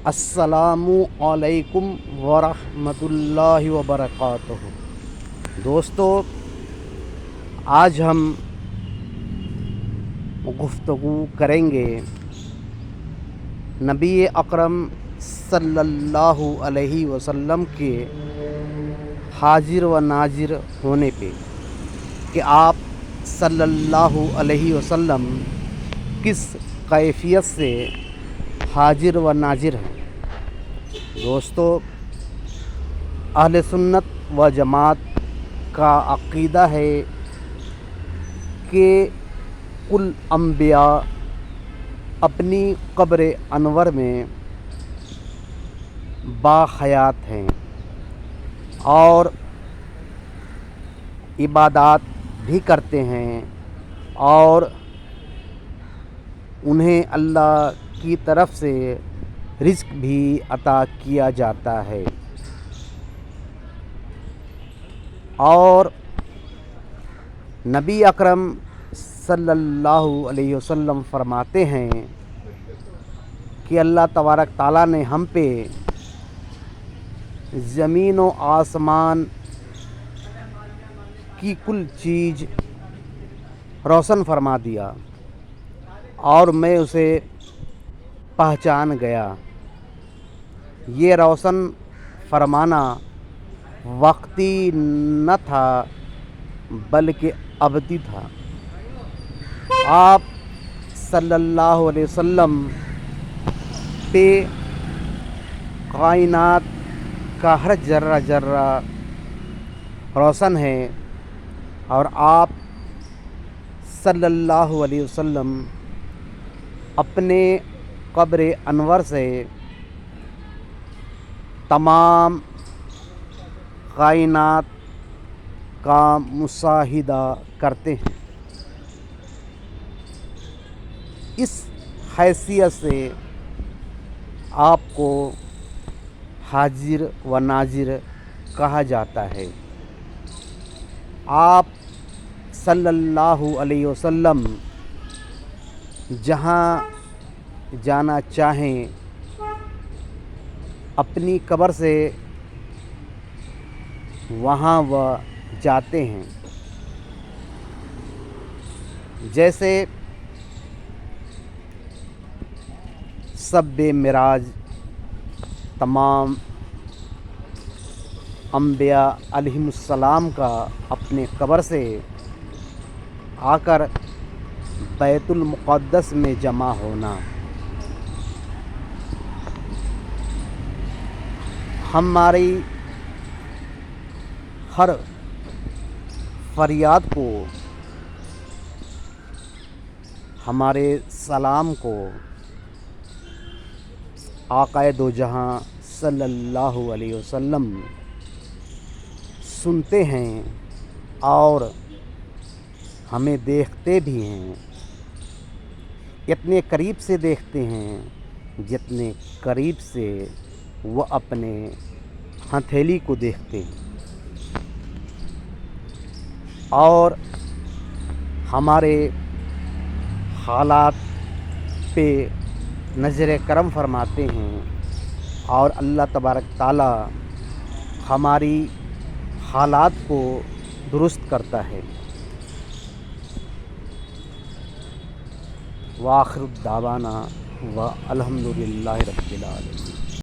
السلام علیکم ورحمۃ اللہ وبرکاتہ۔ دوستو، آج ہم گفتگو کریں گے نبی اکرم صلی اللہ علیہ وسلم کے حاضر و ناظر ہونے پہ کہ آپ صلی اللہ علیہ وسلم کس کیفیت سے حاضر و ناظر ہیں۔ دوستو، اہل سنت و جماعت کا عقیدہ ہے کہ کل انبیاء اپنی قبر انور میں باحیات ہیں اور عبادات بھی کرتے ہیں اور انہیں اللہ کی طرف سے رزق بھی عطا کیا جاتا ہے۔ اور نبی اکرم صلی اللہ علیہ وسلم فرماتے ہیں کہ اللہ تبارک تعالیٰ نے ہم پہ زمین و آسمان کی کل چیز روشن فرما دیا اور میں اسے پہچان گیا۔ یہ روشن فرمانا وقتی نہ تھا بلکہ ابدی تھا۔ آپ صلی اللہ علیہ وسلم پہ کائنات کا ہر ذرہ ذرہ روشن ہے اور آپ صلی اللہ علیہ وسلم اپنے قبر انور سے تمام کائنات کا مشاہدہ کرتے ہیں۔ اس حیثیت سے آپ کو حاضر و ناظر کہا جاتا ہے۔ آپ صلی اللہ علیہ وسلم جہاں جانا چاہیں اپنی قبر سے وہاں وہ جاتے ہیں۔ جیسے شب معراج تمام انبیاء علیہم السلام کا اپنے قبر سے آ کر بیت المقدس میں جمع ہونا، ہماری ہر فریاد کو، ہمارے سلام کو آقا دو جہاں صلی اللہ علیہ وسلم سنتے ہیں اور ہمیں دیکھتے بھی ہیں۔ اتنے قریب سے دیکھتے ہیں جتنے قریب سے وہ اپنے ہتھیلی کو دیکھتے ہیں، اور ہمارے حالات پہ نظر کرم فرماتے ہیں اور اللہ تبارک تعالیٰ ہماری حالات کو درست کرتا ہے۔ وآخر دعوانا والحمد للہ رب العالمین۔